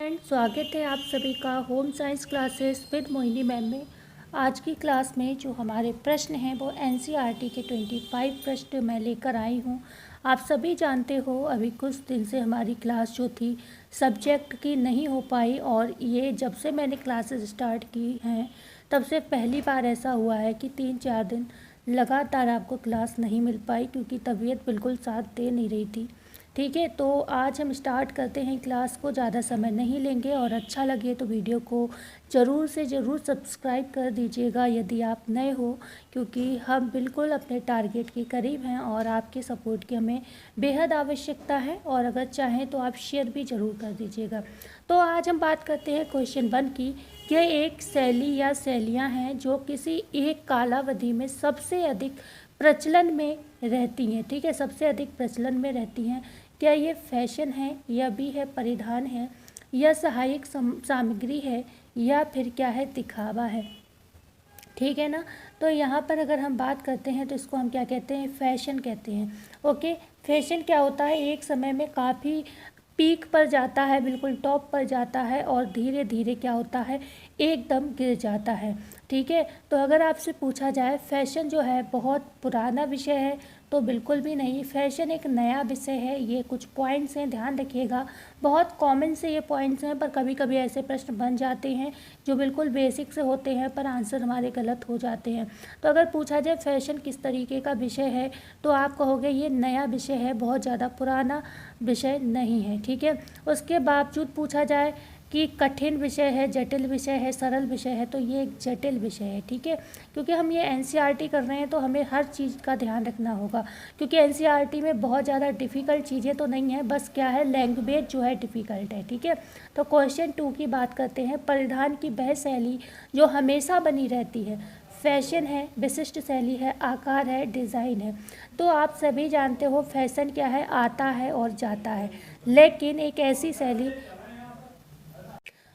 Friend, स्वागत है आप सभी का home science classes with Mohini ma'am में। आज की क्लास में जो हमारे प्रश्न हैं वो एनसीईआरटी के 25 प्रश्न मैं लेकर आई हूँ। आप सभी जानते हो अभी कुछ दिन से हमारी क्लास जो थी सब्जेक्ट की नहीं हो पाई, और ये जब से मैंने क्लासेस स्टार्ट की हैं तब से पहली बार ऐसा हुआ है कि 3-4 दिन लगातार आपको क्लास नहीं मिल पाई, क्योंकि तबीयत बिल्कुल साथ दे नहीं रही थी। ठीक है, तो आज हम स्टार्ट करते हैं क्लास को। ज़्यादा समय नहीं लेंगे, और अच्छा लगे तो वीडियो को ज़रूर से ज़रूर सब्सक्राइब कर दीजिएगा यदि आप नए हो, क्योंकि हम बिल्कुल अपने टारगेट के करीब हैं और आपके सपोर्ट की हमें बेहद आवश्यकता है। और अगर चाहें तो आप शेयर भी ज़रूर कर दीजिएगा। तो आज हम बात करते हैं क्वेश्चन 1 की। यह एक शैली या शैलियाँ हैं जो किसी एक कालावधि में सबसे अधिक प्रचलन में रहती हैं। ठीक है, सबसे अधिक प्रचलन में रहती हैं। क्या ये फैशन है, या भी है परिधान है, या सहायक सामग्री है, या फिर क्या है दिखावा है। ठीक है ना। तो यहाँ पर अगर हम बात करते हैं तो इसको हम क्या कहते हैं, फैशन कहते हैं। ओके, फैशन क्या होता है, एक समय में काफ़ी पीक पर जाता है, बिल्कुल टॉप पर जाता है, और धीरे धीरे क्या होता है, एकदम गिर जाता है। ठीक है, तो अगर आपसे पूछा जाए फैशन जो है बहुत पुराना विषय है, तो बिल्कुल भी नहीं। फैशन एक नया विषय है। ये कुछ पॉइंट्स हैं, ध्यान रखिएगा। बहुत कॉमन से ये पॉइंट्स हैं, पर कभी कभी ऐसे प्रश्न बन जाते हैं जो बिल्कुल बेसिक से होते हैं पर आंसर हमारे गलत हो जाते हैं। तो अगर पूछा जाए फैशन किस तरीके का विषय है, तो आप कहोगे ये नया विषय है, बहुत ज़्यादा पुराना विषय नहीं है। ठीक है, उसके बावजूद पूछा जाए कि कठिन विषय है, जटिल विषय है, सरल विषय है, तो ये एक जटिल विषय है। ठीक है, क्योंकि हम ये एनसीईआरटी कर रहे हैं तो हमें हर चीज़ का ध्यान रखना होगा, क्योंकि एनसीईआरटी में बहुत ज़्यादा डिफ़िकल्ट चीज़ें तो नहीं है, बस क्या है, लैंग्वेज जो है डिफ़िकल्ट है। ठीक है, तो क्वेश्चन 2 की बात करते हैं। परिधान की वह शैली जो हमेशा बनी रहती है। फैशन है, विशिष्ट शैली है, आकार है, डिज़ाइन है। तो आप सभी जानते हो फैशन क्या है, आता है और जाता है, लेकिन एक ऐसी शैली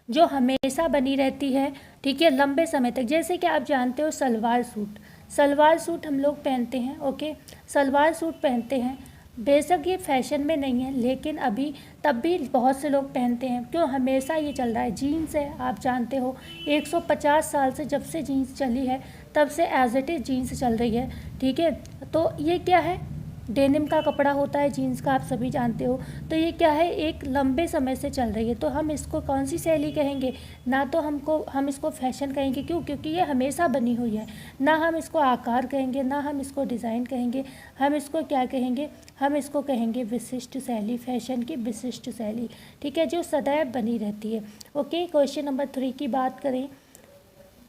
जो हमेशा बनी रहती है, ठीक है, लंबे समय तक। जैसे कि आप जानते हो सलवार सूट, सलवार सूट हम लोग पहनते हैं। ओके, सलवार सूट पहनते हैं। बेशक ये फैशन में नहीं है, लेकिन अभी तब भी बहुत से लोग पहनते हैं। क्यों, हमेशा ये चल रहा है। जीन्स है, आप जानते हो 150 साल से जब से जीन्स चली है तब से एज इट इज़ जीन्स चल रही है। ठीक है, तो ये क्या है, डेनिम का कपड़ा होता है जीन्स का, आप सभी जानते हो। तो ये क्या है, एक लंबे समय से चल रही है। तो हम इसको कौन सी शैली कहेंगे, ना तो हम इसको फैशन कहेंगे। क्यों, क्योंकि ये हमेशा बनी हुई है। ना हम इसको आकार कहेंगे, ना हम इसको डिज़ाइन कहेंगे। हम इसको क्या कहेंगे, हम इसको कहेंगे विशिष्ट शैली, फैशन की विशिष्ट शैली। ठीक है, जो सदैव बनी रहती है। ओके, क्वेश्चन नंबर 3 की बात करें।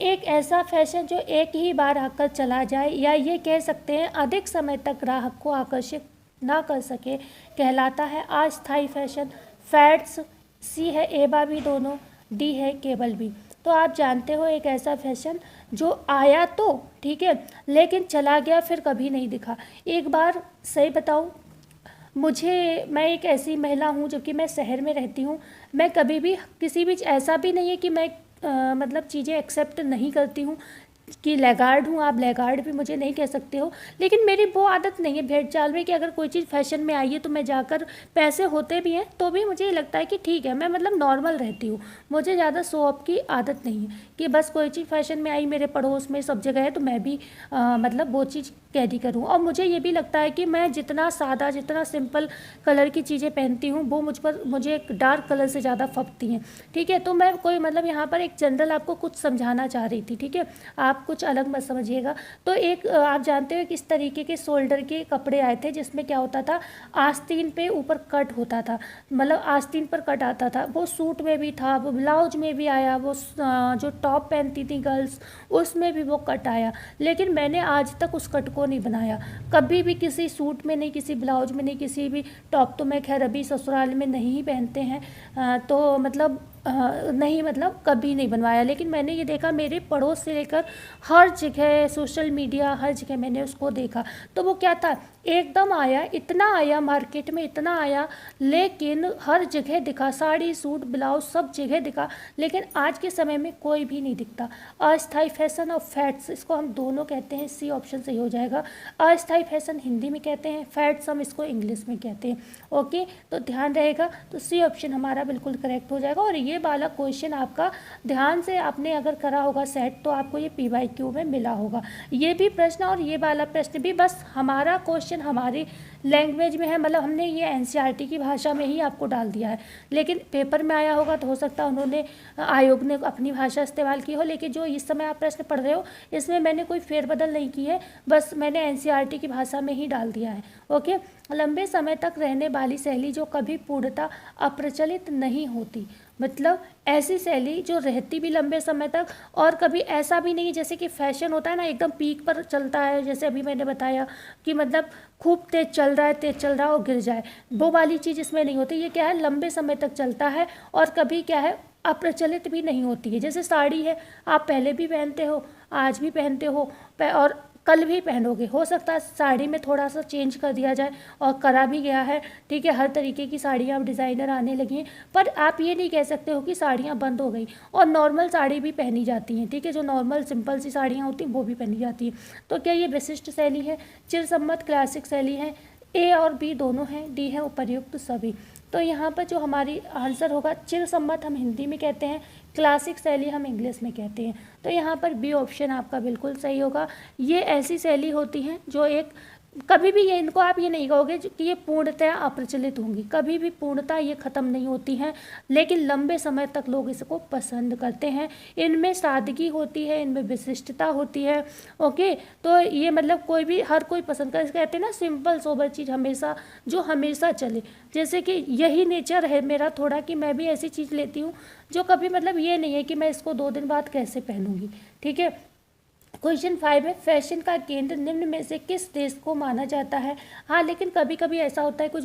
एक ऐसा फैशन जो एक ही बार आकर चला जाए, या ये कह सकते हैं अधिक समय तक ग्राहक को आकर्षित ना कर सके, कहलाता है अस्थायी फैशन। फैड्स सी है, ए बा भी दोनों, डी है केवल भी। तो आप जानते हो एक ऐसा फैशन जो आया तो ठीक है, लेकिन चला गया, फिर कभी नहीं दिखा। एक बार सही बताऊं, मैं एक ऐसी महिला हूँ जबकि मैं शहर में रहती हूँ। मैं कभी भी किसी भी, ऐसा भी नहीं है कि मैं मतलब चीज़ें एक्सेप्ट नहीं करती हूँ कि लैगार्ड हूँ। आप लैगार्ड भी मुझे नहीं कह सकते हो, लेकिन मेरी वो आदत नहीं है भेड़ चाल में कि अगर कोई चीज़ फैशन में आई है तो मैं जाकर, पैसे होते भी हैं तो भी मुझे ये लगता है कि ठीक है, मैं मतलब नॉर्मल रहती हूँ। मुझे ज़्यादा शो ऑफ की आदत नहीं है कि बस कोई चीज़ फैशन में आई, मेरे पड़ोस में सब जगह है, तो मैं भी मतलब वो चीज़ कैरी करूँ। और मुझे ये भी लगता है कि मैं जितना सादा, जितना सिंपल कलर की चीज़ें पहनती हूँ, वो मुझे एक डार्क कलर से ज़्यादा फपती हैं। ठीक है, तो मैं कोई मतलब यहाँ पर एक जनरल आपको कुछ समझाना चाह रही थी। ठीक है, आप कुछ अलग मत समझिएगा। तो एक आप जानते हो किस तरीके के शोल्डर के कपड़े आए थे, जिसमें क्या होता था, आस्तीन पे ऊपर कट होता था, मतलब आस्तीन पर कट आता था। वो सूट में भी था, वो ब्लाउज में भी आया, वो जो टॉप पहनती थी गर्ल्स उसमें भी वो कट आया। लेकिन मैंने आज तक उस कट को नहीं बनाया कभी भी, किसी सूट में नहीं, किसी ब्लाउज में नहीं, किसी भी टॉप तो मैं खैर अभी ससुराल में नहीं पहनते हैं। तो मतलब नहीं, मतलब कभी नहीं बनवाया। लेकिन मैंने ये देखा मेरे पड़ोस से लेकर हर जगह, सोशल मीडिया, हर जगह मैंने उसको देखा। तो वो क्या था, एकदम आया, इतना आया मार्केट में, इतना आया, लेकिन हर जगह दिखा, साड़ी, सूट, ब्लाउज सब जगह दिखा, लेकिन आज के समय में कोई भी नहीं दिखता। अस्थाई फैशन और फैड्स, इसको हम दोनों कहते हैं, सी ऑप्शन सही हो जाएगा। अस्थाई फैशन हिंदी में कहते हैं, फैड्स हम इसको इंग्लिश में कहते हैं। ओके, तो ध्यान रहेगा, तो सी ऑप्शन हमारा बिल्कुल करेक्ट हो जाएगा। और ये वाला क्वेश्चन आपका ध्यान से आपने अगर करा होगा सेट, तो आपको ये PYQ में मिला होगा। ये भी प्रश्न और ये वाला प्रश्न भी, बस हमारा क्वेश्चन हमारी लैंग्वेज में है, मतलब हमने ये NCERT की भाषा में ही आपको डाल दिया है। लेकिन पेपर में आया होगा तो हो सकता है उन्होंने, आयोग ने अपनी भाषा इस्तेमाल की हो। लेकिन जो इस समय आप प्रश्न पढ़ रहे हो, इसमें मैंने कोई फेरबदल नहीं की है, बस मैंने NCERT की भाषा में ही डाल दिया है। ओके, लंबे समय तक रहने वाली शैली जो कभी पूर्णतः अप्रचलित नहीं होती, मतलब ऐसी शैली जो रहती भी लंबे समय तक, और कभी ऐसा भी नहीं जैसे कि फैशन होता है ना, एकदम पीक पर चलता है, जैसे अभी मैंने बताया कि मतलब खूब तेज चल रहा है और गिर जाए, वो वाली चीज़ इसमें नहीं होती। ये क्या है, लंबे समय तक चलता है और कभी क्या है, अप्रचलित भी नहीं होती है। जैसे साड़ी है, आप पहले भी पहनते हो, आज भी पहनते हो, और कल भी पहनोगे। हो सकता है साड़ी में थोड़ा सा चेंज कर दिया जाए, और करा भी गया है, ठीक है, हर तरीके की साड़ियाँ अब डिज़ाइनर आने लगी हैं, पर आप ये नहीं कह सकते हो कि साड़ियाँ बंद हो गई। और नॉर्मल साड़ी भी पहनी जाती हैं, ठीक है, जो नॉर्मल सिंपल सी साड़ियाँ होती हैं वो भी पहनी जाती हैं। तो क्या ये विशिष्ट शैली है, चिरसम्मत क्लासिक शैली है, A और B दोनों हैं, D है उपर्युक्त सभी। तो यहाँ पर जो हमारी आंसर होगा, चिरसम्मत हम हिंदी में कहते हैं, क्लासिक शैली हम इंग्लिश में कहते हैं। तो यहाँ पर B ऑप्शन आपका बिल्कुल सही होगा। ये ऐसी शैली होती हैं जो एक, कभी भी ये, इनको आप ये नहीं कहोगे कि ये पूर्णतः अप्रचलित होंगी, कभी भी पूर्णतः ये ख़त्म नहीं होती हैं, लेकिन लंबे समय तक लोग इसको पसंद करते हैं। इनमें सादगी होती है, इनमें विशिष्टता होती है। ओके, तो ये मतलब कोई भी, हर कोई पसंद कर, कहते हैं ना सिंपल सोबर चीज़ हमेशा, जो हमेशा चले। जैसे कि यही नेचर है मेरा थोड़ा, कि मैं भी ऐसी चीज़ लेती हूँ जो कभी, मतलब ये नहीं है कि मैं इसको 2 दिन बाद कैसे पहनूंगी, ठीक है। क्वेश्चन 5 है, फैशन का केंद्र निम्न में से किस देश को माना जाता है। हाँ, लेकिन कभी कभी ऐसा होता है, कुछ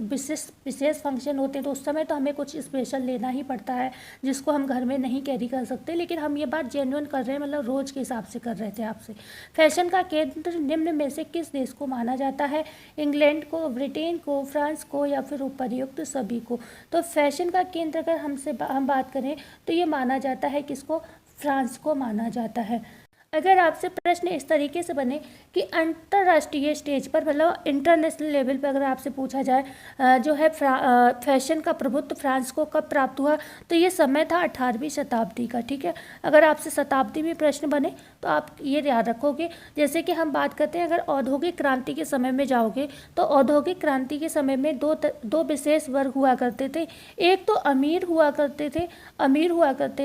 विशेष फंक्शन होते हैं, तो उस समय तो हमें कुछ स्पेशल लेना ही पड़ता है, जिसको हम घर में नहीं कैरी कर सकते। लेकिन हम ये बात जेन्युइन कर रहे हैं, मतलब रोज़ के हिसाब से कर रहे थे आपसे। फैशन का केंद्र निम्न में से किस देश को माना जाता है, इंग्लैंड को, ब्रिटेन को, फ्रांस को, या फिर उपर्युक्त सभी को। तो फैशन का केंद्र अगर हम बात करें तो ये माना जाता है किसको, फ्रांस को माना जाता है। अगर आपसे प्रश्न इस तरीके से बने कि अंतर्राष्ट्रीय स्टेज पर, मतलब इंटरनेशनल लेवल पर अगर आपसे पूछा जाए जो है फैशन का प्रभुत्व फ्रांस को कब प्राप्त हुआ, तो ये समय था 18वीं शताब्दी का, ठीक है। अगर आपसे शताब्दी में प्रश्न बने तो आप ये याद रखोगे। जैसे कि हम बात करते हैं, अगर औद्योगिक क्रांति के समय में जाओगे, तो औद्योगिक क्रांति के समय में दो विशेष वर्ग हुआ करते थे। एक तो अमीर हुआ करते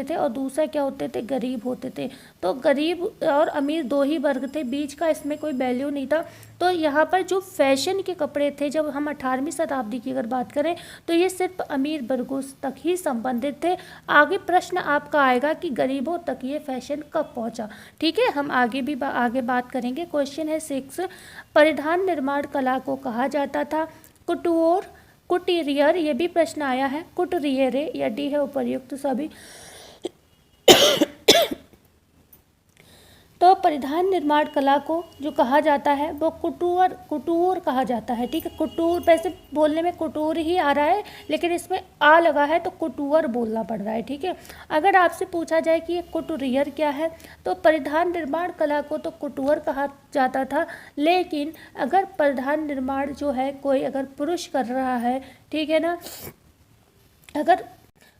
थे और दूसरा क्या होते थे, गरीब होते थे। तो गरीब और अमीर 2 ही वर्ग थे, बीच का इसमें कोई वैल्यू नहीं था। तो यहाँ पर जो फैशन के कपड़े थे, जब हम 18वीं शताब्दी की अगर बात करें, तो ये सिर्फ अमीर वर्गों तक ही संबंधित थे। आगे प्रश्न आपका आएगा कि गरीबों तक ये फैशन कब पहुँचा, ठीक है, हम आगे बात करेंगे। क्वेश्चन है 6, परिधान निर्माण कला को कहा जाता था कुटूर, कुटीरियर, ये भी प्रश्न आया है, कुटरियरे, या डी है उपर्युक्त सभी। तो परिधान निर्माण कला को जो कहा जाता है वो कुटूर कहा जाता है, ठीक है। कुटूर, वैसे बोलने में कुटूर ही आ रहा है, लेकिन इसमें आ लगा है तो कुटूर बोलना पड़ रहा है, ठीक है। अगर आपसे पूछा जाए कि ये कुटूरियर क्या है, तो परिधान निर्माण कला को तो कुटूर कहा जाता था। लेकिन अगर परिधान निर्माण जो है कोई अगर पुरुष कर रहा है, ठीक है ना, अगर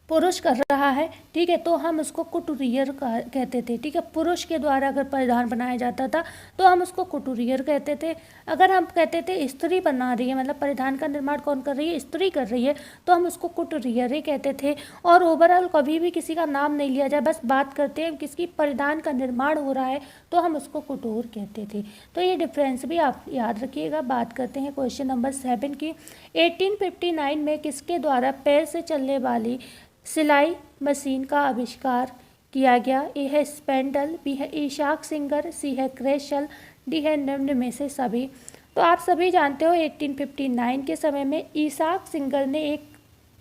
पुरुष कर रहा है, ठीक है, तो हम उसको कुटूरियर कहते थे, ठीक है। पुरुष के द्वारा अगर परिधान बनाया जाता था तो हम उसको कुटूरियर कहते थे। अगर हम कहते थे स्त्री बना रही है, मतलब परिधान का निर्माण कौन कर रही है, स्त्री कर रही है, तो हम उसको कुटूरियर ही कहते थे। और ओवरऑल कभी भी किसी का नाम नहीं लिया जाए, बस बात करते हैं किसकी, परिधान का निर्माण हो रहा है, तो हम उसको कुटूर कहते थे। तो ये डिफरेंस भी आप याद रखिएगा। बात करते हैं क्वेश्चन नंबर 7 की। 1859 में किसके द्वारा पैर से चलने वाली सिलाई मशीन का आविष्कार किया गया। ए है स्पेंडल, बी है ईशाक सिंगर, सी है क्रेशल, डी है निम्न में से सभी। तो आप सभी जानते हो 1859 के समय में ईसाक सिंगर ने एक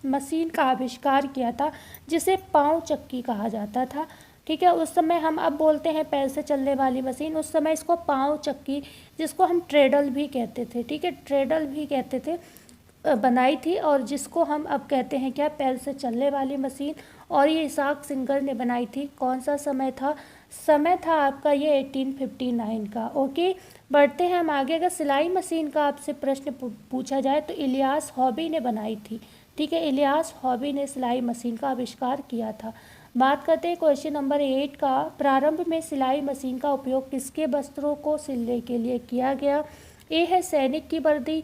मशीन का आविष्कार किया था जिसे पाँव चक्की कहा जाता था। ठीक है, उस समय हम अब बोलते हैं पैर से चलने वाली मशीन, उस समय इसको पाँव चक्की, जिसको हम ट्रेडल भी कहते थे, ठीक है, ट्रेडल भी कहते थे, बनाई थी, और जिसको हम अब कहते हैं क्या, पैर से चलने वाली मशीन। और ये इसाक सिंगर ने बनाई थी। कौन सा समय था? समय था आपका ये 1859 का। ओके, बढ़ते हैं हम आगे। अगर सिलाई मशीन का आपसे प्रश्न पूछा जाए तो इलियास हॉबी ने बनाई थी। ठीक है, इलियास हॉबी ने सिलाई मशीन का आविष्कार किया था। बात करते हैं क्वेश्चन नंबर 8 का। प्रारंभ में सिलाई मशीन का उपयोग किसके वस्त्रों को सिलने के लिए किया गया? ए है सैनिक की वर्दी,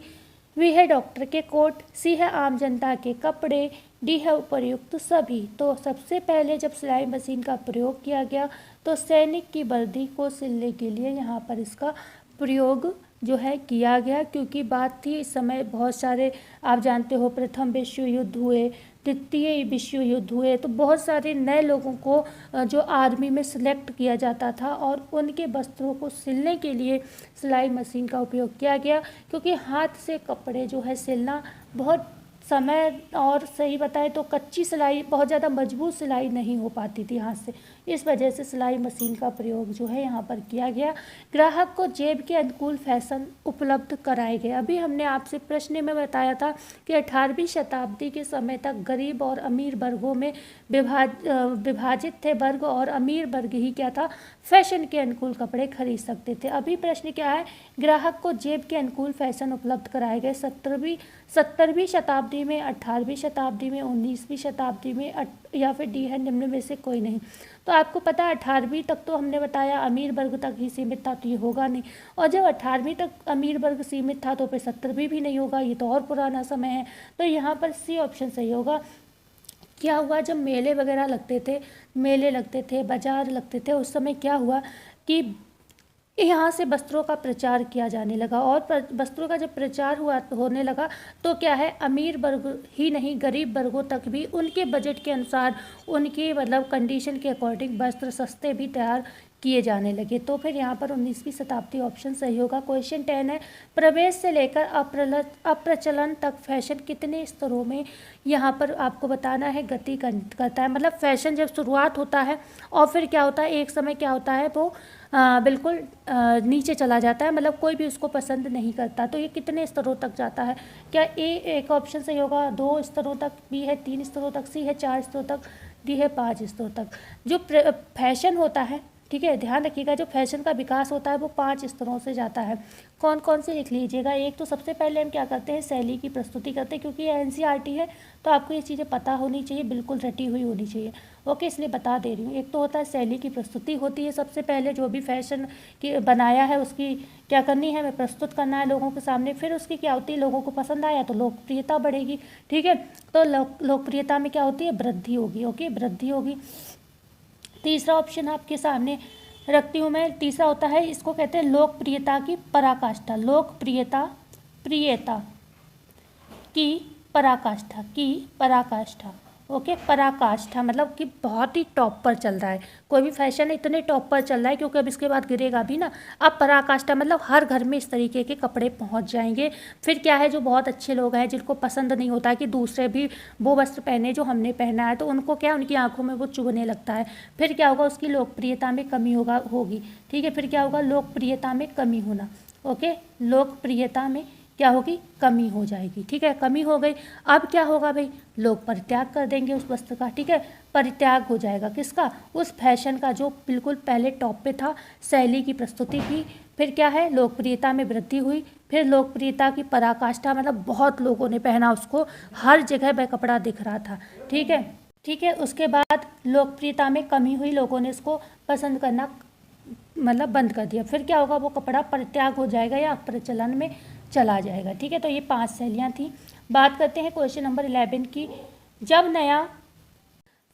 बी है डॉक्टर के कोट, सी है आम जनता के कपड़े, डी है उपर्युक्त सभी। तो सबसे पहले जब सिलाई मशीन का प्रयोग किया गया तो सैनिक की वर्दी को सिलने के लिए यहाँ पर इसका प्रयोग जो है किया गया, क्योंकि बात थी इस समय बहुत सारे, आप जानते हो, प्रथम विश्व युद्ध हुए, द्वितीय विश्व युद्ध हुए, तो बहुत सारे नए लोगों को जो आर्मी में सिलेक्ट किया जाता था और उनके वस्त्रों को सिलने के लिए सिलाई मशीन का उपयोग किया गया, क्योंकि हाथ से कपड़े जो है सिलना बहुत समय, और सही बताएं तो कच्ची सिलाई, बहुत ज़्यादा मजबूत सिलाई नहीं हो पाती थी हाथ से, इस वजह से सिलाई मशीन का प्रयोग जो है यहाँ पर किया गया। ग्राहक को जेब के अनुकूल फैशन उपलब्ध कराए गए। अभी हमने आपसे प्रश्न में बताया था कि 18वीं शताब्दी के समय तक गरीब और अमीर वर्गों में विभाजित थे वर्ग, और अमीर वर्ग ही क्या था, फैशन के अनुकूल कपड़े खरीद सकते थे। अभी प्रश्न क्या है, ग्राहक को जेब के अनुकूल फैशन उपलब्ध कराए गए 17वीं शताब्दी में, 18वीं शताब्दी में, 19वीं शताब्दी में, या फिर डी है निम्न में से कोई नहीं। तो आपको पता है 18वीं तक तो हमने बताया अमीर वर्ग तक ही सीमित था, तो ये होगा नहीं, और जब 18वीं तक अमीर वर्ग सीमित था तो फिर 17वीं भी नहीं होगा, ये तो और पुराना समय है। तो यहाँ पर सी ऑप्शन सही होगा। क्या हुआ, जब मेले वगैरह लगते थे, बाजार लगते थे, उस समय क्या हुआ कि यहाँ से वस्त्रों का प्रचार किया जाने लगा, और वस्त्रों का जब प्रचार होने लगा तो क्या है, अमीर वर्ग ही नहीं, गरीब वर्गों तक भी उनके बजट के अनुसार, उनके मतलब कंडीशन के अकॉर्डिंग वस्त्र सस्ते भी तैयार किए जाने लगे। तो फिर यहाँ पर 19वीं शताब्दी ऑप्शन सही होगा। क्वेश्चन 10 है, प्रवेश से लेकर अप्रचलन तक फैशन कितने स्तरों में यहाँ पर आपको बताना है गति करता है। मतलब फैशन जब शुरुआत होता है और फिर क्या होता है, एक समय क्या होता है, वो बिल्कुल नीचे चला जाता है, मतलब कोई भी उसको पसंद नहीं करता। तो ये कितने स्तरों तक जाता है? क्या ए एक ऑप्शन सही होगा 2 स्तरों तक, बी है 3 स्तरों तक, सी है 4 स्तरों तक, डी है 5 स्तरों तक। जो फैशन होता है, ठीक है, ध्यान रखिएगा, जो फैशन का विकास होता है वो 5 स्तरों से जाता है। कौन कौन से लिख लीजिएगा। एक तो सबसे पहले हम क्या करते हैं, शैली की प्रस्तुति करते हैं, क्योंकि ये एनसीईआरटी है तो आपको ये चीज़ें पता होनी चाहिए, बिल्कुल रटी हुई होनी चाहिए। ओके, इसलिए बता दे रही हूँ। एक तो होता है शैली की प्रस्तुति होती है, सबसे पहले जो भी फैशन की बनाया है उसकी क्या करनी है, हमें प्रस्तुत करना है लोगों के सामने। फिर उसकी क्या होती है, लोगों को पसंद आया तो लोकप्रियता बढ़ेगी, ठीक है, तो लोकप्रियता में क्या होती है, वृद्धि होगी। ओके, वृद्धि होगी। तीसरा ऑप्शन आपके सामने रखती हूँ मैं। तीसरा होता है, इसको कहते हैं लोकप्रियता की पराकाष्ठा। प्रियता की पराकाष्ठा। ओके, पराकाष्ठा मतलब कि बहुत ही टॉप पर चल रहा है, कोई भी फैशन इतने टॉप पर चल रहा है, क्योंकि अब इसके बाद गिरेगा भी ना। अब पराकाष्ठा मतलब हर घर में इस तरीके के कपड़े पहुंच जाएंगे। फिर क्या है, जो बहुत अच्छे लोग हैं जिनको पसंद नहीं होता कि दूसरे भी वो वस्त्र पहने जो हमने पहना है, तो उनको क्या, उनकी आंखों में वो चुभने लगता है। फिर क्या होगा, उसकी लोकप्रियता में कमी होगी, ठीक है। फिर क्या होगा, लोकप्रियता में कमी होना। ओके, लोकप्रियता में क्या होगी, कमी हो जाएगी, ठीक है, कमी हो गई। अब क्या होगा भाई, लोग परित्याग कर देंगे उस वस्त्र का, ठीक है, परित्याग हो जाएगा किसका, उस फैशन का जो बिल्कुल पहले टॉप पे था, शैली की प्रस्तुति की। फिर क्या है, लोकप्रियता में वृद्धि हुई। फिर लोकप्रियता की पराकाष्ठा मतलब बहुत लोगों ने पहना उसको, हर जगह वह कपड़ा दिख रहा था, ठीक है, ठीक है। उसके बाद लोकप्रियता में कमी हुई, लोगों ने इसको पसंद करना मतलब बंद कर दिया। फिर क्या होगा, वो कपड़ा परित्याग हो जाएगा या प्रचलन में चला जाएगा, ठीक है। तो ये 5 शैलियाँ थी। बात करते हैं क्वेश्चन नंबर 11 की। जब नया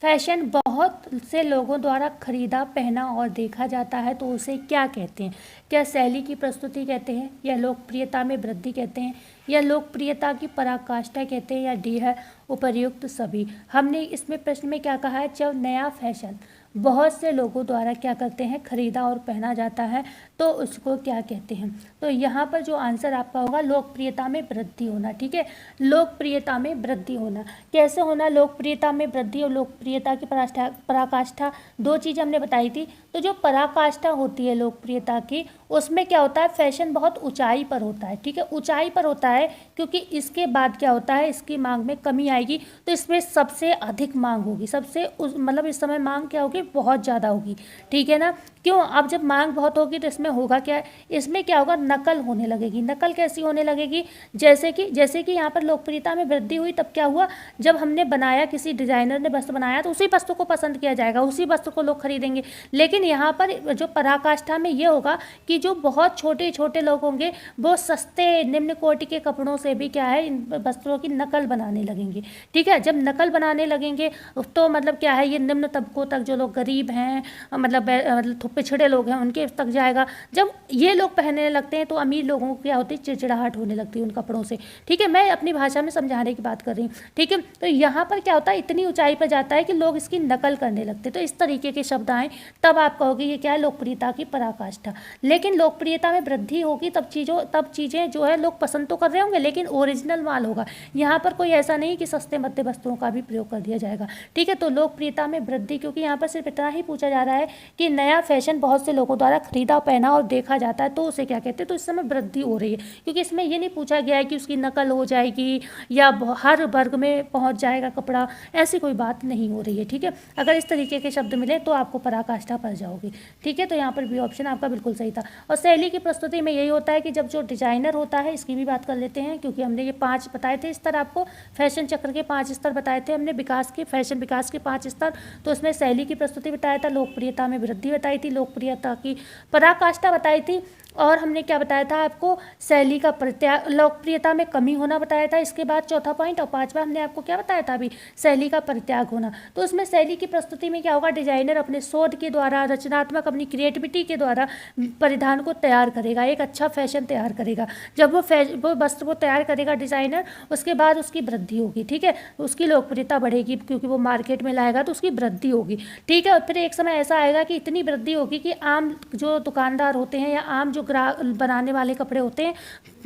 फैशन बहुत से लोगों द्वारा खरीदा, पहना और देखा जाता है तो उसे क्या कहते हैं? क्या शैली की प्रस्तुति कहते हैं, या लोकप्रियता में वृद्धि कहते हैं, या लोकप्रियता की पराकाष्ठा कहते हैं, या डी है उपर्युक्त सभी। हमने इसमें प्रश्न में क्या कहा है, जब नया फैशन बहुत से लोगों द्वारा क्या करते हैं, खरीदा और पहना जाता है, तो उसको क्या कहते हैं। तो यहाँ पर जो आंसर आपका होगा लोकप्रियता में वृद्धि होना। ठीक है, लोकप्रियता में वृद्धि होना कैसे होना, लोकप्रियता में वृद्धि और लोकप्रियता की पराकाष्ठा, दो चीज़ हमने बताई थी। तो जो पराकाष्ठा होती है लोकप्रियता की, उसमें क्या होता है, फैशन बहुत ऊंचाई पर होता है। ठीक है, ऊंचाई पर होता है क्योंकि इसके बाद क्या होता है, इसकी मांग में कमी आएगी, तो इसमें सबसे अधिक मांग होगी, मतलब इस समय मांग क्या होगी, बहुत ज़्यादा होगी। ठीक है ना, क्यों, अब जब मांग बहुत होगी तो इसमें होगा क्या, इसमें क्या होगा, नकल होने लगेगी। नकल कैसी होने लगेगी, जैसे कि यहाँ पर लोकप्रियता में वृद्धि हुई, तब क्या हुआ, जब हमने बनाया, किसी डिजाइनर ने वस्त्र बनाया, तो उसी वस्त्र को पसंद किया जाएगा, उसी वस्त्र को लोग खरीदेंगे। लेकिन यहाँ पर जो पराकाष्ठा में ये होगा कि जो बहुत छोटे छोटे लोग होंगे, वो सस्ते निम्न कोटि के कपड़ों से भी क्या है, इन वस्त्रों की नकल बनाने लगेंगे। ठीक है, जब नकल बनाने लगेंगे तो मतलब क्या है, ये निम्न तबकों तक, जो लोग गरीब हैं, मतलब पिछड़े लोग हैं, उनके तक जाएगा। जब ये लोग पहनने लगते हैं तो अमीर लोगों को क्या होती है, चिड़चिड़ाहट होने लगती है उन कपड़ों से। ठीक है, मैं अपनी भाषा में समझाने की बात कर रही हूँ। ठीक है, तो यहाँ पर क्या होता है, इतनी ऊंचाई पर जाता है कि लोग इसकी नकल करने लगते हैं। तो इस तरीके के शब्द आए, तब आप कहोगे ये क्या है, लोकप्रियता की पराकाष्ठा। लेकिन लोकप्रियता में वृद्धि होगी तब चीज़ें जो है लोग पसंद तो कर रहे होंगे, लेकिन ओरिजिनल माल होगा। यहाँ पर कोई ऐसा नहीं कि सस्ते मध्य वस्त्रों का भी प्रयोग कर दिया जाएगा। ठीक है, तो लोकप्रियता में वृद्धि, क्योंकि यहाँ पर सिर्फ इतना ही पूछा जा रहा है कि नया फैशन बहुत से लोगों द्वारा खरीदा, पहना और देखा जाता है, तो उसे क्या कहते हैं, तो इस समय वृद्धि हो रही है। क्योंकि इसमें ये नहीं पूछा गया है कि उसकी नकल हो जाएगी या हर वर्ग में पहुंच जाएगा कपड़ा, ऐसी कोई बात नहीं हो रही है। ठीक है, अगर इस तरीके के शब्द मिले तो आपको पराकाष्ठा पड़ जाओगी। ठीक है, तो यहाँ पर भी ऑप्शन आपका बिल्कुल सही था। और शैली की प्रस्तुति में यही होता है कि जब जो डिजाइनर होता है, इसकी भी बात कर लेते हैं, क्योंकि हमने ये 5 बताए थे स्तर, आपको फैशन चक्र के 5 स्तर बताए थे हमने, फैशन विकास के 5 स्तर। तो उसमें शैली की प्रस्तुति बताया था, लोकप्रियता में वृद्धि बताई थी, लोकप्रियता की पराकाष्ठा बताई थी, और हमने क्या बताया था आपको, शैली का परित्याग, लोकप्रियता में कमी होना बताया था। इसके बाद चौथा पॉइंट, और पांचवा हमने आपको क्या बताया था अभी, शैली का परित्याग होना। तो उसमें शैली की प्रस्तुति में क्या होगा, डिजाइनर अपने शोध के द्वारा, रचनात्मक अपनी क्रिएटिविटी के द्वारा परिधान को तैयार करेगा, एक अच्छा फैशन तैयार करेगा। जब वो वस्त्र को तैयार करेगा डिजाइनर, उसके बाद उसकी वृद्धि होगी। ठीक है, उसकी लोकप्रियता बढ़ेगी, क्योंकि वो मार्केट में लाएगा तो उसकी वृद्धि होगी। ठीक है, और फिर एक समय ऐसा आएगा कि इतनी वृद्धि होगी कि आम जो दुकानदार होते हैं या आम जो बनाने वाले कपड़े होते हैं,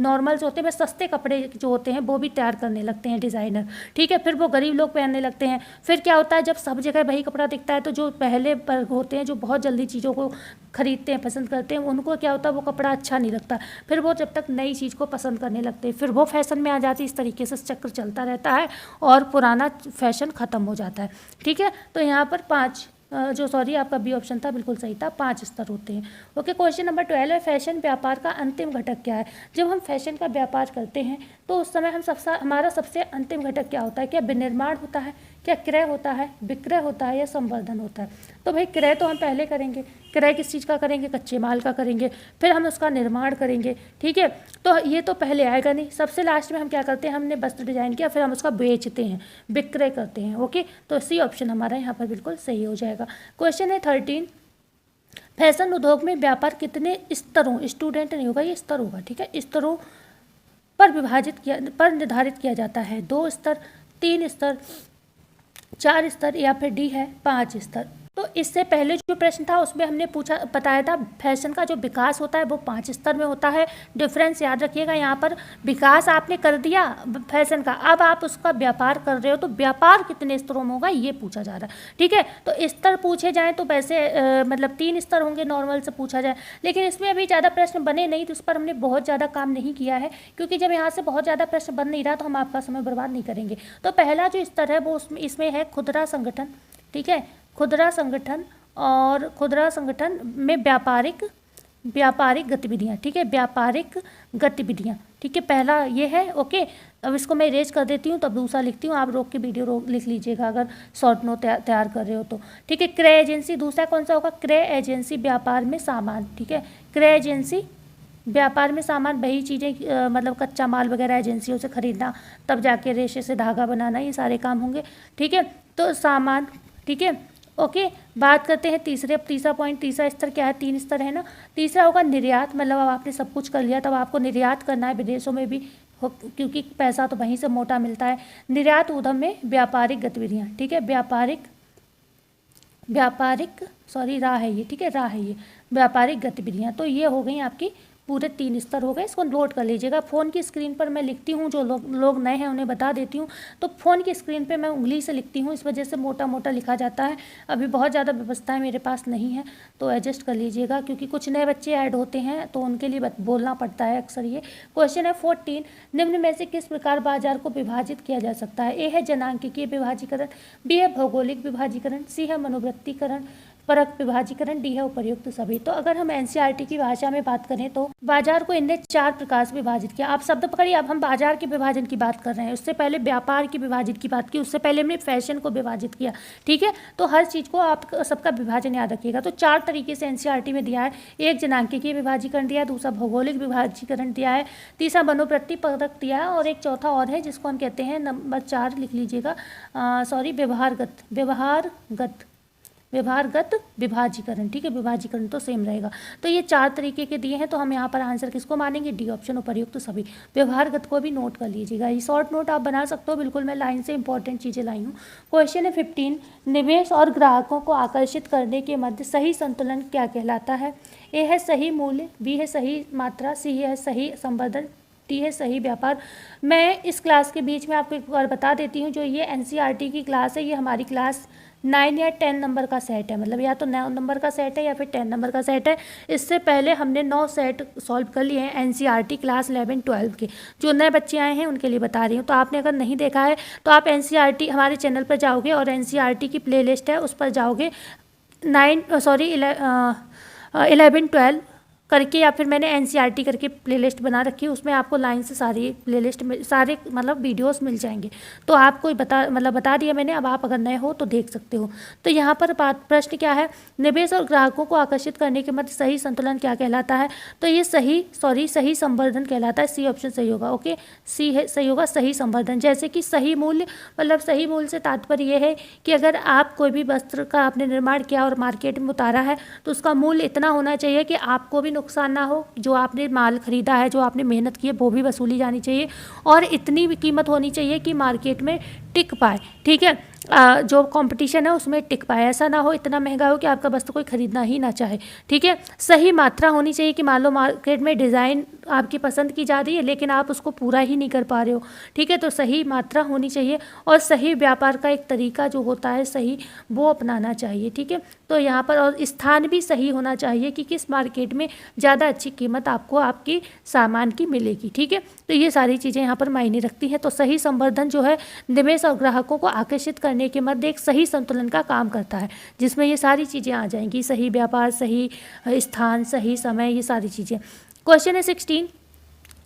नॉर्मल्स होते हैं, सस्ते कपड़े जो होते हैं वो भी तैयार करने लगते हैं डिज़ाइनर। ठीक है, फिर वो गरीब लोग पहनने लगते हैं। फिर क्या होता है, जब सब जगह वही कपड़ा दिखता है, तो जो पहले वर्ग होते हैं, जो बहुत जल्दी चीज़ों को खरीदते हैं, पसंद करते हैं, उनको क्या होता है, वो कपड़ा अच्छा नहीं लगता। फिर वो जब तक नई चीज़ को पसंद करने लगते हैं, फिर वो फैशन में आ जाती है। इस तरीके से चक्र चलता रहता है और पुराना फैशन ख़त्म हो जाता है। ठीक है, तो यहाँ पर आपका बी ऑप्शन था, बिल्कुल सही था, 5 स्तर होते हैं। ओके, क्वेश्चन नंबर 12 है, फैशन व्यापार का अंतिम घटक क्या है। जब हम फैशन का व्यापार करते हैं तो उस समय हमारा सबसे अंतिम घटक क्या होता है, क्या विनिर्माण होता है, क्या क्रय होता है, विक्रय होता है, या संवर्धन होता है। तो भाई क्रय तो हम पहले करेंगे, क्रय किस चीज़ का करेंगे, कच्चे माल का करेंगे, फिर हम उसका निर्माण करेंगे। ठीक है, तो ये तो पहले आएगा नहीं, सबसे लास्ट में हम क्या करते हैं, हमने वस्त्र डिजाइन किया, फिर हम उसका बेचते हैं, विक्रय करते हैं। ओके, तो सी ऑप्शन हमारा यहाँ पर बिल्कुल सही हो जाएगा। क्वेश्चन है 13, फैशन उद्योग में व्यापार कितने स्तरों, स्टूडेंट नहीं होगा, ये स्तर होगा। ठीक है, स्तरों पर निर्धारित किया जाता है। 2 स्तर, 3 स्तर, 4 स्तर, या फिर डी है 5 स्तर। तो इससे पहले जो प्रश्न था उसमें हमने बताया था फैशन का जो विकास होता है वो 5 स्तर में होता है। डिफरेंस याद रखिएगा, यहाँ पर विकास आपने कर दिया फैशन का, अब आप उसका व्यापार कर रहे हो, तो व्यापार कितने स्तरों में होगा ये पूछा जा रहा है। ठीक है, तो स्तर पूछे जाएँ तो वैसे मतलब 3 स्तर होंगे, नॉर्मल से पूछा जाए, लेकिन इसमें अभी ज़्यादा प्रश्न बने नहीं, तो उस पर हमने बहुत ज़्यादा काम नहीं किया है, क्योंकि जब यहाँ से बहुत ज़्यादा प्रश्न बन नहीं रहा तो हम आपका समय बर्बाद नहीं करेंगे। तो पहला जो स्तर है वो इसमें है खुदरा संगठन। ठीक है, खुदरा संगठन, और खुदरा संगठन में व्यापारिक गतिविधियाँ। ठीक है, व्यापारिक गतिविधियाँ। ठीक है, पहला ये है। ओके, अब इसको मैं इरेज कर देती हूँ, तब दूसरा लिखती हूँ, आप रोक के वीडियो लिख लीजिएगा अगर शॉर्ट नोट तैयार कर रहे हो तो। ठीक है, क्रय एजेंसी, दूसरा कौन सा होगा, क्रय एजेंसी, व्यापार में सामान। ठीक है, क्रय एजेंसी, व्यापार में सामान, वही चीज़ें मतलब कच्चा माल वगैरह एजेंसियों से खरीदना, तब जाके रेशे से धागा बनाना, ये सारे काम होंगे। ठीक है, तो सामान। ठीक है, ओके, बात करते हैं तीसरा पॉइंट, तीसरा स्तर क्या है, 3 स्तर है ना। तीसरा होगा निर्यात, मतलब अब आपने सब कुछ कर लिया, तब आपको निर्यात करना है विदेशों में भी, क्योंकि पैसा तो वहीं से मोटा मिलता है। निर्यात उद्यम में व्यापारिक गतिविधियाँ। ठीक है, व्यापारिक राह है ये, ठीक है, राह है ये व्यापारिक गतिविधियाँ। तो ये हो गई आपकी पूरे 3 स्तर हो गए। इसको नोट कर लीजिएगा। फ़ोन की स्क्रीन पर मैं लिखती हूँ, जो लोग नए हैं उन्हें बता देती हूँ। तो फ़ोन की स्क्रीन पे मैं उंगली से लिखती हूँ, इस वजह से मोटा मोटा लिखा जाता है। अभी बहुत ज़्यादा व्यवस्थाएं मेरे पास नहीं है, तो एडजस्ट कर लीजिएगा, क्योंकि कुछ नए बच्चे ऐड होते हैं तो उनके लिए बोलना पड़ता है अक्सर ये। क्वेश्चन है 14, निम्न में से किस प्रकार बाजार को विभाजित किया जा सकता है? ए है जनांकिकीय विभाजीकरण, बी है भौगोलिक विभाजीकरण, सी है मनोवृत्तीकरण, परक विभाजीकरण, डी है उपर्युक्त सभी। तो अगर हम एनसीईआरटी की भाषा में बात करें तो बाजार को इनने 4 प्रकार से विभाजित किया। आप शब्द पकड़िए, अब हम बाजार के विभाजन की बात कर रहे हैं, उससे पहले व्यापार की विभाजित की बात की, उससे पहले हमने फैशन को विभाजित किया, ठीक है। तो हर चीज़ को आप सबका विभाजन याद रखिएगा। तो 4 तरीके से एनसीईआरटी में दिया है। एक जनांकिकीय विभाजीकरण दिया है, दूसरा भौगोलिक विभाजीकरण दिया है, तीसरा मनोवृत्ति परक दिया है, और एक चौथा और है जिसको हम कहते हैं नंबर 4 लिख लीजिएगा, व्यवहारगत विभाजीकरण, ठीक है। विभाजीकरण तो सेम रहेगा। तो ये 4 तरीके के दिए हैं, तो हम यहाँ पर आंसर किसको मानेंगे? डी ऑप्शन, उपर्युक्त सभी। व्यवहारगत को भी नोट कर लीजिएगा, ये शॉर्ट नोट आप बना सकते हो, बिल्कुल मैं लाइन से इंपॉर्टेंट चीज़ें लाई हूँ। क्वेश्चन है 15, निवेश और ग्राहकों को आकर्षित करने के मध्य सही संतुलन क्या कहलाता है? ए है सही मूल्य, बी है सही मात्रा, सी है सही संवर्धन, टी है सही व्यापार। मैं इस क्लास के बीच में आपको एक बार बता देती हूँ, जो ये एनसीईआरटी की क्लास है, ये हमारी क्लास 9 या 10 नंबर का सेट है, मतलब या तो 9 नंबर का सेट है या फिर 10 नंबर का सेट है। इससे पहले हमने 9 सेट सॉल्व कर लिए हैं एनसीईआरटी क्लास 11, 12 के। जो नए बच्चे आए हैं उनके लिए बता रही हूँ। तो आपने अगर नहीं देखा है तो आप एनसीईआरटी हमारे चैनल पर जाओगे और एनसीईआरटी की प्लेलिस्ट है उस पर जाओगे, 11, 12 करके, या फिर मैंने एनसीईआरटी करके प्लेलिस्ट बना रखी है, उसमें आपको लाइन से सारी प्लेलिस्ट में सारे मतलब वीडियोस मिल जाएंगे। तो आपको बता दिया मैंने, अब आप अगर नए हो तो देख सकते हो। तो यहाँ पर प्रश्न क्या है? निवेश और ग्राहकों को आकर्षित करने के मध्य सही संतुलन क्या कहलाता है? तो ये सही संवर्धन कहलाता है। सी ऑप्शन सही होगा। ओके, सी है सही होगा, सही संवर्धन। जैसे कि सही मूल्य, मतलब सही मूल्य से तात्पर्य यह है कि अगर आप कोई भी वस्त्र का आपने निर्माण किया और मार्केट में उतारा है तो उसका मूल्य इतना होना चाहिए कि आपको भी नुकसान ना हो, जो आपने माल खरीदा है, जो आपने मेहनत की है, वो भी वसूली जानी चाहिए, और इतनी भी कीमत होनी चाहिए कि मार्केट में टिक पाए, ठीक है। जो कंपटीशन है उसमें टिक पाए, ऐसा ना हो इतना महंगा हो कि आपका वस्त्र कोई खरीदना ही ना चाहे, ठीक है। सही मात्रा होनी चाहिए कि मान लो मार्केट में डिज़ाइन आपकी पसंद की जा रही है लेकिन आप उसको पूरा ही नहीं कर पा रहे हो, ठीक है। तो सही मात्रा होनी चाहिए, और सही व्यापार का एक तरीका जो होता है सही, वो अपनाना चाहिए, ठीक है। तो यहाँ पर और स्थान भी सही होना चाहिए कि किस मार्केट में ज़्यादा अच्छी कीमत आपको आपकी सामान की मिलेगी, ठीक है। तो ये सारी चीज़ें यहाँ पर मायने रखती हैं। तो सही संवर्धन जो है निवेश और ग्राहकों को आकर्षित करने के मध्य एक सही संतुलन का काम करता है, जिसमें ये सारी चीज़ें आ जाएंगी, सही व्यापार, सही स्थान, सही समय, ये सारी चीज़ें। क्वेश्चन है 16,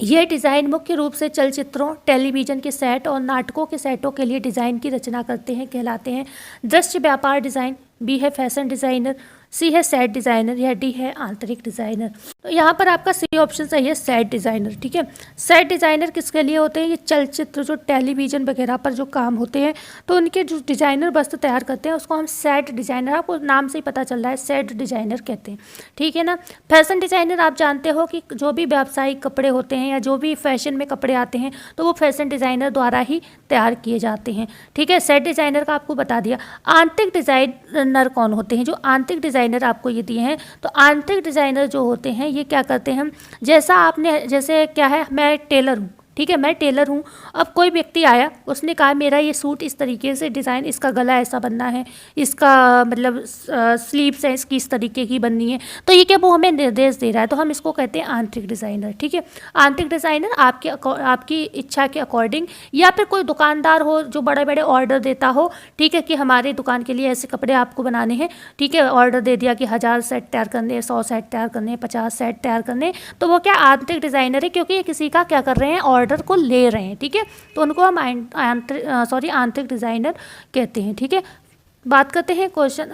ये डिज़ाइन मुख्य रूप से चलचित्रों, टेलीविज़न के सेट और नाटकों के सेटों के लिए डिज़ाइन की रचना करते हैं, कहलाते हैं दृश्य व्यापार डिज़ाइन, बी है फैशन डिज़ाइनर, सी है सेट डिज़ाइनर, या डी है आंतरिक डिज़ाइनर। तो यहाँ पर आपका सी ऑप्शन सही है, सेट डिज़ाइनर, ठीक है। सेट डिज़ाइनर किसके लिए होते हैं? ये चलचित्र, जो टेलीविज़न वगैरह पर जो काम होते हैं, तो उनके जो डिज़ाइनर वस्त्र तैयार करते हैं उसको हम सेट डिज़ाइनर, आपको नाम से ही पता चल रहा है, सेट डिज़ाइनर कहते हैं, ठीक है ना। फैशन डिज़ाइनर आप जानते हो कि जो भी व्यावसायिक कपड़े होते हैं या जो भी फैशन में कपड़े आते हैं तो वो फैशन डिज़ाइनर द्वारा ही तैयार किए जाते हैं, ठीक है। सेट डिज़ाइनर का आपको बता दिया। आंतरिक डिज़ाइनर कौन होते हैं? जो आंतरिक डिज़ाइनर आपको ये दिए हैं, तो आंतरिक डिज़ाइनर जो होते हैं ये क्या करते हैं, जैसे क्या है, मैं टेलर हूँ, ठीक है, मैं टेलर हूँ। अब कोई व्यक्ति आया, उसने कहा मेरा ये सूट इस तरीके से डिज़ाइन, इसका गला ऐसा बनना है, इसका मतलब स्लीव्स है इसकी इस तरीके की बननी है, तो ये क्या वो हमें निर्देश दे रहा है, तो हम इसको कहते हैं आंतरिक डिज़ाइनर, ठीक है। आंतरिक डिज़ाइनर आपकी इच्छा के अकॉर्डिंग, या फिर कोई दुकानदार हो जो बड़े बड़े ऑर्डर देता हो, ठीक है, कि हमारी दुकान के लिए ऐसे कपड़े आपको बनाने हैं, ठीक है, ऑर्डर दे दिया कि 1000 सेट तैयार करने, 100 सेट तैयार करने, 50 सेट तैयार करने, तो वो क्या आंतरिक डिज़ाइनर है, क्योंकि ये किसी का क्या कर रहे हैं, ऑर्डर को ले रहे हैं, ठीक है। तो उनको हम आंतरिक डिज़ाइनर कहते हैं, ठीक है। बात करते हैं क्वेश्चन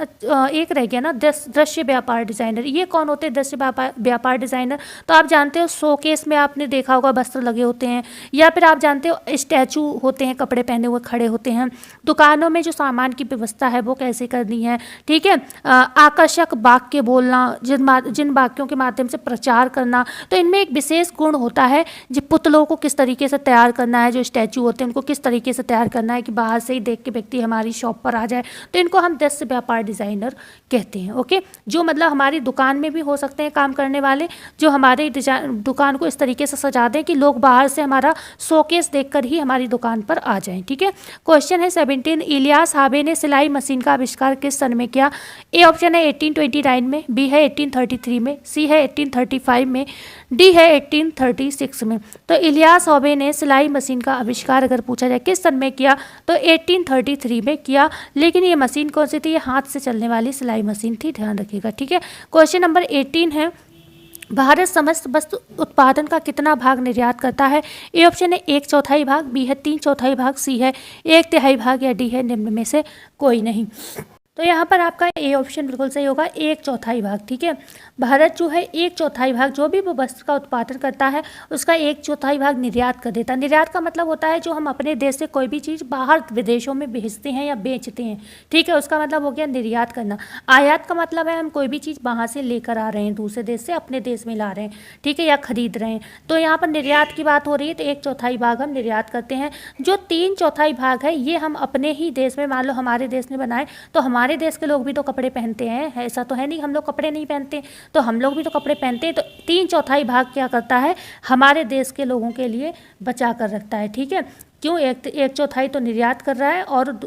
एक रह गया ना, दृश्य व्यापार डिज़ाइनर। ये कौन होते हैं दृश्य व्यापार डिज़ाइनर? तो आप जानते हो शोकेस में आपने देखा होगा वस्त्र लगे होते हैं, या फिर आप जानते हो स्टैचू होते हैं, कपड़े पहने हुए खड़े होते हैं। दुकानों में जो सामान की व्यवस्था है वो कैसे करनी है, ठीक है। आकर्षक वाक्य बोलना, जिन वाक्यों के माध्यम से प्रचार करना, तो इनमें एक विशेष गुण होता है, जो पुतलों को किस तरीके से तैयार करना है, जो स्टैचू होते हैं उनको किस तरीके से तैयार करना है कि बाहर से ही देख के व्यक्ति हमारी शॉप पर आ जाए। तो जिनको हम दृश्य व्यापार डिज़ाइनर कहते हैं। ओके, जो मतलब हमारी दुकान में भी हो सकते हैं काम करने वाले, जो हमारे दुकान को इस तरीके से सजा दें कि लोग बाहर से हमारा शोकेस देखकर ही हमारी दुकान पर आ जाएं। ठीक है, क्वेश्चन है 17, इलियास हाबे ने सिलाई मशीन का आविष्कार किस सन में किया? ए ऑप्शन है 1829 में, बी है 1833 में, सी है 1835 में, डी है 1836 में। तो इलियास हाबे ने सिलाई मशीन का आविष्कार अगर पूछा जाए किस सन में किया तो 1833 में किया। लेकिन ये मशीन कौन सी थी? ये हाथ से चलने वाली सिलाई मशीन थी, ध्यान रखिएगा। ठीक है, क्वेश्चन नंबर 18 है, भारत समस्त वस्तु उत्पादन का कितना भाग निर्यात करता है? ए ऑप्शन है 1/4 भाग, बी है 3/4 भाग, सी है 1/3 भाग या डी है निम्न में से कोई नहीं। तो यहाँ पर आपका ए ऑप्शन बिल्कुल सही होगा, 1/4 भाग। ठीक है, भारत जो है 1/4 भाग जो भी वो वस्तु का उत्पादन करता है उसका 1/4 भाग निर्यात कर देता है। निर्यात का मतलब होता है जो हम अपने देश से कोई भी चीज़ बाहर विदेशों में भेजते हैं या बेचते हैं। ठीक है, उसका मतलब हो गया निर्यात करना। आयात का मतलब है हम कोई भी चीज़ बाहर से लेकर आ रहे हैं, दूसरे देश से अपने देश में ला रहे हैं। ठीक है, या खरीद रहे हैं। तो यहाँ पर निर्यात की बात हो रही है तो 1/4 भाग हम निर्यात करते हैं। जो 3/4 भाग है ये हम अपने ही देश में, मान लो हमारे देश में बनाए तो हमारे देश के लोग भी तो कपड़े पहनते हैं, ऐसा तो है नहीं हम लोग कपड़े नहीं पहनते, तो हम लोग भी तो कपड़े पहनते हैं। तो 3/4 भाग क्या करता है? हमारे देश के लोगों के लिए बचा कर रखता है। ठीक है, क्यों? 1/4 तो निर्यात कर रहा है और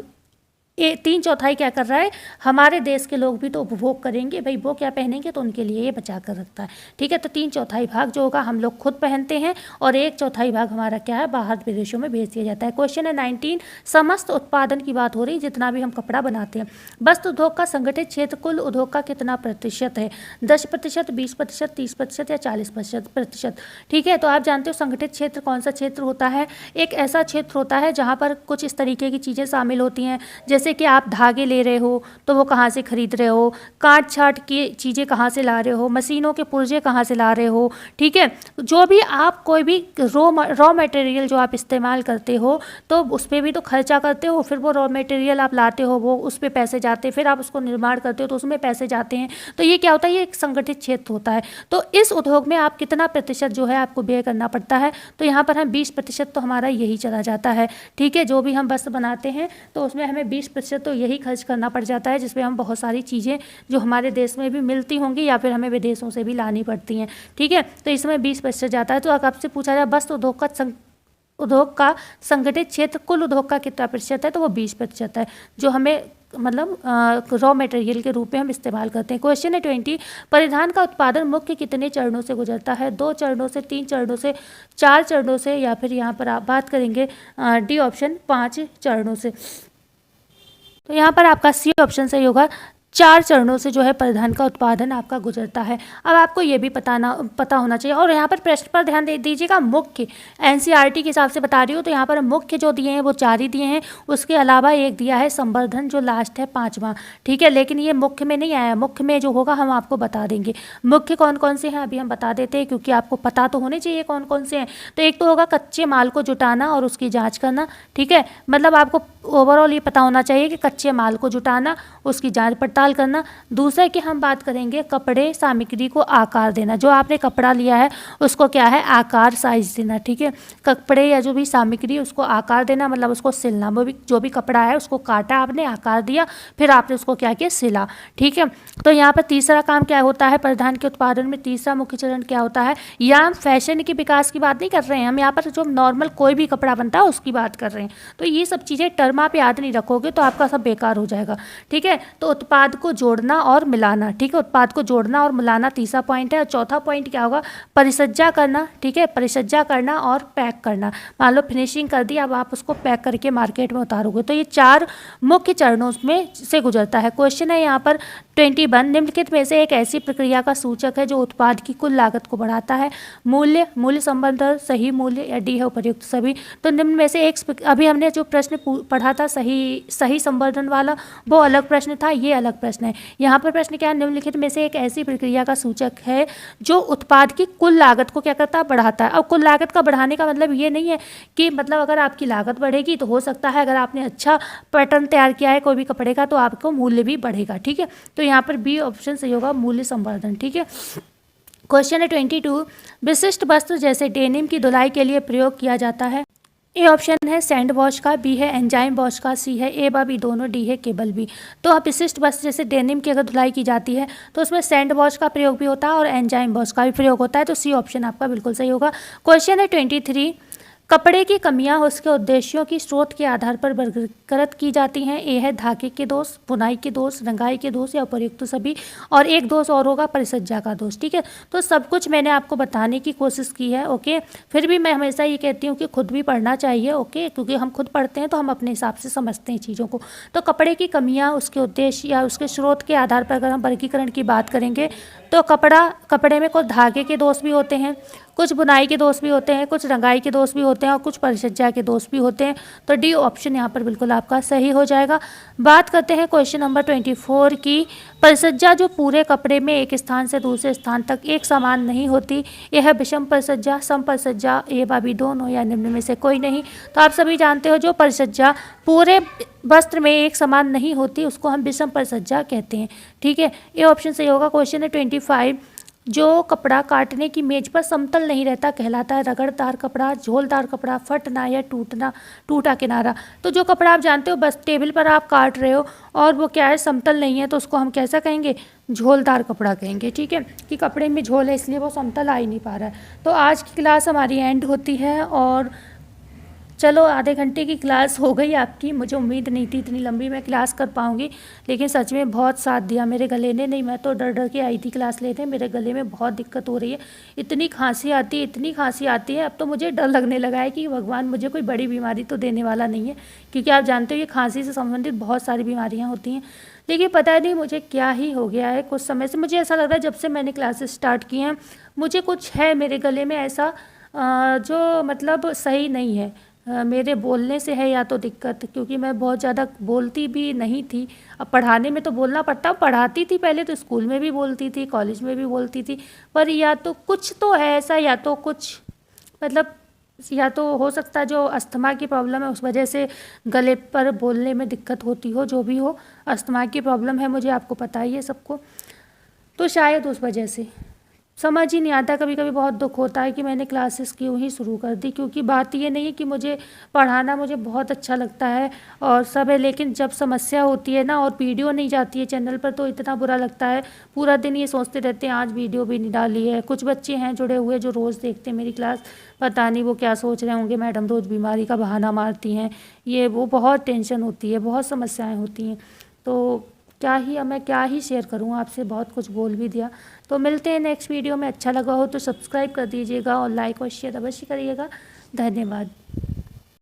3/4 क्या कर रहा है? हमारे देश के लोग भी तो उपभोग करेंगे, भाई वो क्या पहनेंगे तो उनके लिए ये बचा कर रखता है। ठीक है, तो 3/4 भाग जो होगा हम लोग खुद पहनते हैं और 1/4 भाग हमारा क्या है? बाहर विदेशों में भेज दिया जाता है। क्वेश्चन है 19, समस्त उत्पादन की बात हो रही, जितना भी हम कपड़ा बनाते हैं। वस्त्र उद्योग का संगठित क्षेत्र कुल उद्योग का कितना प्रतिशत है? 10%, 20%, 30% या 40%? ठीक है, तो आप जानते हो संगठित क्षेत्र कौन सा क्षेत्र होता है? एक ऐसा क्षेत्र होता है जहाँ पर कुछ इस तरीके की चीज़ें शामिल होती हैं, जैसे कि आप धागे ले रहे हो तो वो कहाँ से खरीद रहे हो, काट छाट की चीज़ें कहाँ से ला रहे हो, मशीनों के पुर्जे कहाँ से ला रहे हो। ठीक है, जो भी आप कोई भी रॉ मटेरियल जो आप इस्तेमाल करते हो तो उस पर भी तो खर्चा करते हो, फिर वो रॉ मटेरियल आप लाते हो वो उस पर पैसे जाते हैं, फिर आप उसको निर्माण करते हो तो उसमें पैसे जाते हैं। तो ये क्या होता है? ये एक संगठित क्षेत्र होता है। तो इस उद्योग में आप कितना प्रतिशत जो है आपको व्यय करना पड़ता है? तो यहाँ पर हम 20% तो हमारा यही चला जाता है। ठीक है, जो भी हम वस्त्र बनाते हैं तो उसमें हमें 20% तो यही खर्च करना पड़ जाता है, जिसमें हम बहुत सारी चीज़ें जो हमारे देश में भी मिलती होंगी या फिर हमें विदेशों से भी लानी पड़ती हैं। ठीक है, तो इसमें 20% जाता है। तो अगर आपसे पूछा जाए वस्त्र उद्योग का संगठित क्षेत्र कुल उद्योग का कितना प्रतिशत है तो वो 20% है, जो हमें मतलब रॉ मटेरियल के रूप में हम इस्तेमाल करते हैं। क्वेश्चन है 20, परिधान का उत्पादन मुख्य कितने चरणों से गुजरता है? 2 चरणों से, 3 चरणों से, 4 चरणों से या फिर यहाँ पर आप बात करेंगे डी ऑप्शन 5 चरणों से। तो यहाँ पर आपका सी ऑप्शन सही होगा, 4 चरणों से जो है परिधान का उत्पादन आपका गुजरता है। अब आपको ये भी पता होना चाहिए। और यहाँ पर प्रश्न पर ध्यान दे दीजिएगा, मुख्य एनसीईआरटी के हिसाब से बता रही हूँ तो यहाँ पर मुख्य जो दिए हैं वो 4 ही दिए हैं, उसके अलावा एक दिया है संवर्धन जो लास्ट है 5वां। ठीक है, लेकिन ये मुख्य में नहीं आया, मुख्य में जो होगा हम आपको बता देंगे। मुख्य कौन कौन से हैं अभी हम बता देते हैं क्योंकि आपको पता तो होने चाहिए कौन कौन से हैं। तो एक तो होगा कच्चे माल को जुटाना और उसकी जाँच करना। ठीक है, मतलब आपको ओवरऑल ये पता होना चाहिए कि कच्चे माल को जुटाना, उसकी जाँच पड़ताल करना। दूसरा कि हम बात करेंगे कपड़े सामग्री को आकार देना, जो आपने कपड़ा लिया है उसको क्या है? आकार, साइज देना। ठीक है, कपड़े या जो भी सामग्री उसको आकार देना मतलब उसको सिलना। वो भी जो भी कपड़ा है उसको काटा आपने, आकार दिया, फिर आपने उसको क्या किया? सिला। ठीक है, तो यहाँ पर तीसरा काम क्या होता है? परिधान के उत्पादन में तीसरा मुख्य चरण क्या होता है? या हम फैशन के विकास की बात नहीं कर रहे हैं, हम यहाँ पर जो नॉर्मल कोई भी कपड़ा बनता है उसकी बात कर रहे हैं। तो ये सब चीज़ें टर्म आप याद नहीं रखोगे तो आपका सब बेकार हो जाएगा। ठीक है, तो उत्पाद को जोड़ना और मिलाना। ठीक है, उत्पाद को जोड़ना और मिलाना तीसरा पॉइंट है। और चौथा पॉइंट क्या होगा? परिसज्जा करना। ठीक है, परिसज्जा करना और पैक करना। मान लो फिनिशिंग कर दी, अब आप उसको पैक करके मार्केट में उतारोगे। तो ये 4 मुख्य चरणों में से गुजरता है। क्वेश्चन है यहाँ पर 21, निम्नलिखित में से एक ऐसी प्रक्रिया का सूचक है जो उत्पाद की कुल लागत को बढ़ाता है? मूल्य संबंध, सही मूल्य या डी है उपयुक्त सभी। तो निम्न में से एक, अभी हमने जो प्रश्न पढ़ा था सही संवर्धन वाला वो अलग प्रश्न था, ये अलग प्रश्न है। यहाँ पर प्रश्न क्या है? निम्नलिखित में से एक ऐसी प्रक्रिया का सूचक है जो उत्पाद की कुल लागत को क्या करता है? बढ़ाता है। अब कुल लागत का बढ़ाने का मतलब ये नहीं है कि मतलब अगर आपकी लागत बढ़ेगी तो हो सकता है अगर आपने अच्छा पैटर्न तैयार किया है कोई भी कपड़े का तो आपको मूल्य भी बढ़ेगा। ठीक है, तो यहाँ पर बी ऑप्शन सही होगा, मूल्य संवर्धन। ठीक है, क्वेश्चन है 22, विशिष्ट वस्त्र जैसे डेनिम की धुलाई के लिए प्रयोग किया जाता है? ए ऑप्शन है सैंड वॉश का, बी है एंजाइम वॉश का, सी है ए व बी दोनों, डी है केबल बी। तो अब विशिष्ट वस्त्र जैसे डेनिम की अगर धुलाई की जाती है तो उसमें सैंड वॉश का प्रयोग भी होता है और एंजाइम वॉश का भी प्रयोग होता है। तो सी ऑप्शन आपका बिल्कुल सही होगा। क्वेश्चन है 23, कपड़े की कमियां उसके उद्देश्यों की स्रोत के आधार पर वर्गीकृत की जाती हैं। ए है धागे के दोष, बुनाई के दोष, रंगाई के दोष या उपयुक्त सभी, और एक दोष और होगा परिसज्जा का दोष। ठीक है, तो सब कुछ मैंने आपको बताने की कोशिश की है। ओके, फिर भी मैं हमेशा ये कहती हूँ कि खुद भी पढ़ना चाहिए। ओके, क्योंकि हम खुद पढ़ते हैं तो हम अपने हिसाब से समझते हैं चीज़ों को। तो कपड़े की कमियाँ उसके उद्देश्य या उसके स्रोत के आधार पर अगर हम वर्गीकरण की बात करेंगे तो कपड़े में कुछ धागे के दोष भी होते हैं, कुछ बुनाई के दोष भी होते हैं, कुछ रंगाई के दोष भी होते हैं और कुछ परिसज्जा के दोष भी होते हैं। तो डी ऑप्शन यहाँ पर बिल्कुल आपका सही हो जाएगा। बात करते हैं क्वेश्चन नंबर 24 की। परिसज्जा जो पूरे कपड़े में एक स्थान से दूसरे स्थान तक एक समान नहीं होती, यह विषम परिसज्जा, सम परिसज्जा, ए व बी दोनों या निम्न में से कोई नहीं। तो आप सभी जानते हो जो परिसज्जा पूरे वस्त्र में एक समान नहीं होती उसको हम विषम परिसज्जा कहते हैं। ठीक है, ये ऑप्शन सही होगा। क्वेश्चन है 25, जो कपड़ा काटने की मेज पर समतल नहीं रहता कहलाता है रगड़दार कपड़ा, झोलदार कपड़ा, फटना या टूटा किनारा। तो जो कपड़ा आप जानते हो बस टेबल पर आप काट रहे हो और वो क्या है समतल नहीं है, तो उसको हम कैसा कहेंगे, झोलदार कपड़ा कहेंगे। ठीक है, कि कपड़े में झोल है इसलिए वो समतल आ ही नहीं पा रहा है। तो आज की क्लास हमारी एंड होती है और चलो आधे घंटे की क्लास हो गई आपकी। मुझे उम्मीद नहीं थी इतनी लंबी मैं क्लास कर पाऊँगी, लेकिन सच में बहुत साथ दिया मेरे गले ने। नहीं, मैं तो डर डर के आई थी क्लास लेते, मेरे गले में बहुत दिक्कत हो रही है, इतनी खांसी आती है, इतनी खांसी आती है। अब तो मुझे डर लगने लगा है कि भगवान मुझे कोई बड़ी बीमारी तो देने वाला नहीं है, क्योंकि आप जानते हो ये खांसी से संबंधित बहुत सारी बीमारियाँ होती हैं। लेकिन पता नहीं मुझे क्या ही हो गया है, कुछ समय से मुझे ऐसा लग रहा है जब से मैंने क्लासेस स्टार्ट की हैं मुझे कुछ है मेरे गले में ऐसा जो मतलब सही नहीं है। मेरे बोलने से है या तो दिक्कत, क्योंकि मैं बहुत ज़्यादा बोलती भी नहीं थी। अब पढ़ाने में तो बोलना पड़ता, पढ़ाती थी पहले तो स्कूल में भी बोलती थी, कॉलेज में भी बोलती थी, पर या तो कुछ तो है ऐसा, या तो कुछ मतलब या तो हो सकता है जो अस्थमा की प्रॉब्लम है उस वजह से गले पर बोलने में दिक्कत होती हो, जो भी हो अस्थमा की प्रॉब्लम है मुझे, आपको पता ही है सबको, तो शायद उस वजह से समझ ही नहीं आता। कभी कभी बहुत दुख होता है कि मैंने क्लासेस क्यों ही शुरू कर दी, क्योंकि बात ये नहीं है कि मुझे पढ़ाना मुझे बहुत अच्छा लगता है और सब है, लेकिन जब समस्या होती है ना और वीडियो नहीं जाती है चैनल पर तो इतना बुरा लगता है। पूरा दिन ये सोचते रहते हैं आज वीडियो भी नहीं डाली है। कुछ बच्चे हैं जुड़े हुए जो रोज़ देखते हैं मेरी क्लास, पता नहीं वो क्या सोच रहे होंगे, मैडम रोज़ बीमारी का बहाना मारती हैं, ये वो बहुत टेंशन होती है, बहुत समस्याएँ होती हैं। तो क्या ही अब मैं क्या ही शेयर करूँ आपसे, बहुत कुछ बोल भी दिया। तो मिलते हैं नेक्स्ट वीडियो में। अच्छा लगा हो तो सब्सक्राइब कर दीजिएगा और लाइक और शेयर अवश्य करिएगा। धन्यवाद।